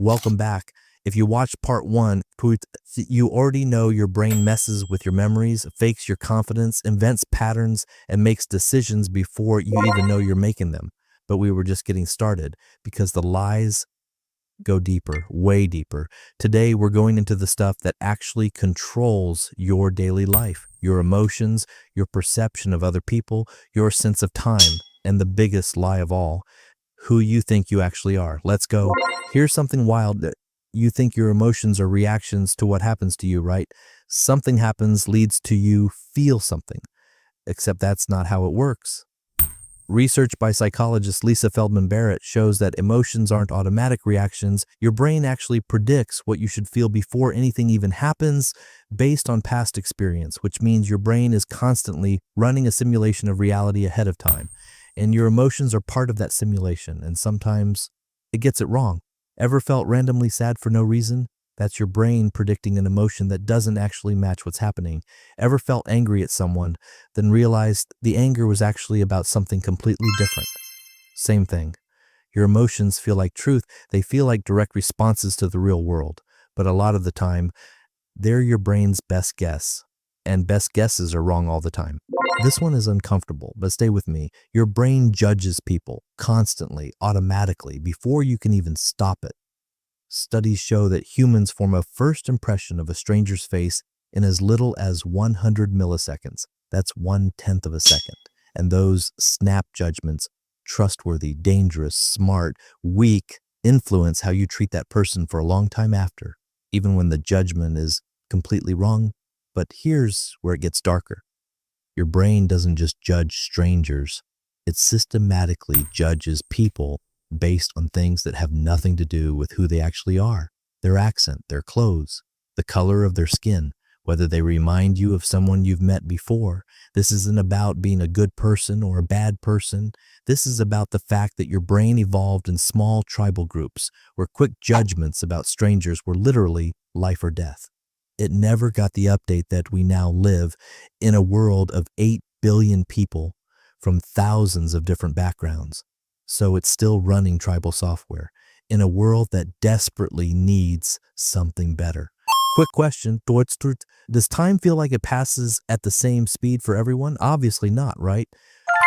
Welcome back. If you watched part one, you already know your brain messes with your memories, fakes your confidence, invents patterns, and makes decisions before you even know you're making them. But we were just getting started because the lies go deeper, way deeper. Today, we're going into the stuff that actually controls your daily life, your emotions, your perception of other people, your sense of time, and the biggest lie of all, who you think you actually are. Let's go. Here's something wild that you think your emotions are reactions to what happens to you, right? Something happens leads to you feel something, except that's not how it works. Research by psychologist Lisa Feldman Barrett shows that emotions aren't automatic reactions. Your brain actually predicts what you should feel before anything even happens based on past experience, which means your brain is constantly running a simulation of reality ahead of time. And your emotions are part of that simulation, and sometimes it gets it wrong. Ever felt randomly sad for no reason? That's your brain predicting an emotion that doesn't actually match what's happening. Ever felt angry at someone, then realized the anger was actually about something completely different? Same thing. Your emotions feel like truth. They feel like direct responses to the real world. But a lot of the time, they're your brain's best guess. And best guesses are wrong all the time. This one is uncomfortable, but stay with me. Your brain judges people constantly, automatically, before you can even stop it. Studies show that humans form a first impression of a stranger's face in as little as 100 milliseconds. That's 1/10 of a second. And those snap judgments, trustworthy, dangerous, smart, weak, influence how you treat that person for a long time after, even when the judgment is completely wrong. But here's where it gets darker. Your brain doesn't just judge strangers. It systematically judges people based on things that have nothing to do with who they actually are. Their accent, their clothes, the color of their skin, whether they remind you of someone you've met before. This isn't about being a good person or a bad person. This is about the fact that your brain evolved in small tribal groups where quick judgments about strangers were literally life or death. It never got the update that we now live in a world of 8 billion people from thousands of different backgrounds. So it's still running tribal software in a world that desperately needs something better. Quick question, does time feel like it passes at the same speed for everyone? Obviously not, right?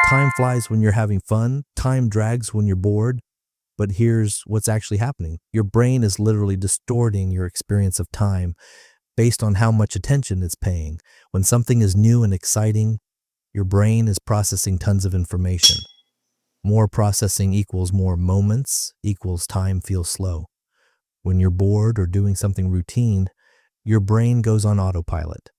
Time flies when you're having fun, time drags when you're bored. But here's what's actually happening. Your brain is literally distorting your experience of time based on how much attention it's paying. When something is new and exciting, your brain is processing tons of information. More processing equals more moments equals time feels slow. When you're bored or doing something routine, your brain goes on autopilot.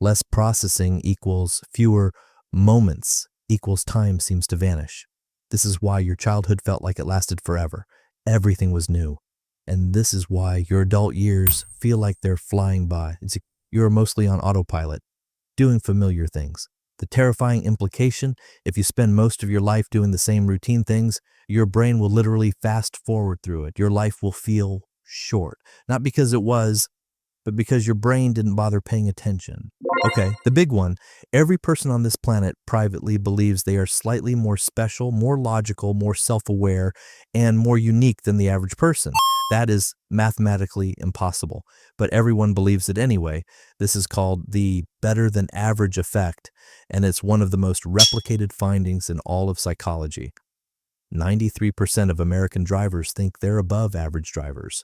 Less processing equals fewer moments equals time seems to vanish. This is why your childhood felt like it lasted forever. Everything was new. And this is why your adult years feel like they're flying by. You're mostly on autopilot, doing familiar things. The terrifying implication, if you spend most of your life doing the same routine things, your brain will literally fast forward through it. Your life will feel short. Not because it was, but because your brain didn't bother paying attention. Okay, the big one. Every person on this planet privately believes they are slightly more special, more logical, more self-aware, and more unique than the average person. That is mathematically impossible, but everyone believes it anyway. This is called the better than average effect, and it's one of the most replicated findings in all of psychology. 93% of American drivers think they're above average drivers.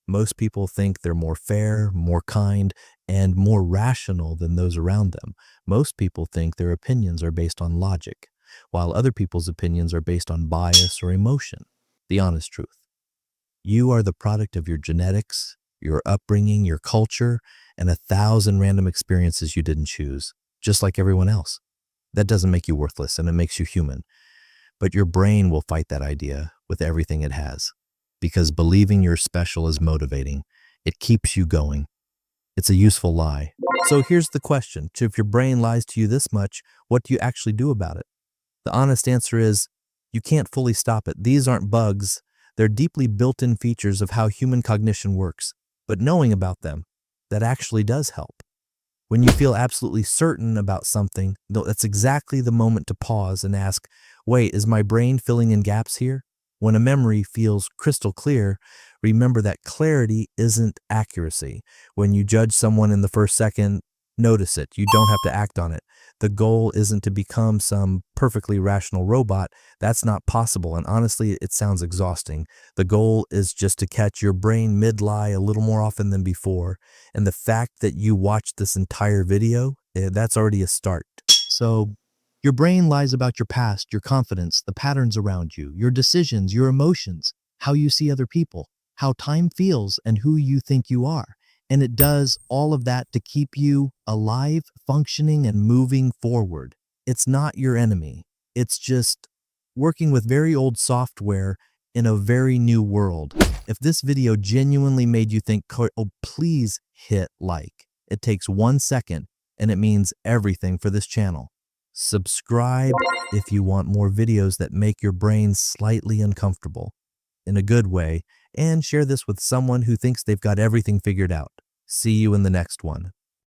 Most people think they're more fair, more kind, and more rational than those around them. Most people think their opinions are based on logic, while other people's opinions are based on bias or emotion. The honest truth. You are the product of your genetics, your upbringing, your culture, and 1,000 random experiences you didn't choose, just like everyone else. That doesn't make you worthless, and it makes you human. But your brain will fight that idea with everything it has. Because believing you're special is motivating. It keeps you going. It's a useful lie. So here's the question. If your brain lies to you this much, what do you actually do about it? The honest answer is, you can't fully stop it. These aren't bugs. They're deeply built-in features of how human cognition works. But knowing about them, that actually does help. When you feel absolutely certain about something, that's exactly the moment to pause and ask, wait, is my brain filling in gaps here? When a memory feels crystal clear, remember that clarity isn't accuracy. When you judge someone in the first second, notice it. You don't have to act on it. The goal isn't to become some perfectly rational robot. That's not possible, and honestly, it sounds exhausting. The goal is just to catch your brain mid-lie a little more often than before, and the fact that you watched this entire video, that's already a start. So, your brain lies about your past, your confidence, the patterns around you, your decisions, your emotions, how you see other people, how time feels, and who you think you are. And it does all of that to keep you alive, functioning, and moving forward. It's not your enemy. It's just working with very old software in a very new world. If this video genuinely made you think, oh, please hit like. It takes 1 second, and it means everything for this channel. Subscribe if you want more videos that make your brain slightly uncomfortable, in a good way, and share this with someone who thinks they've got everything figured out. See you in the next one.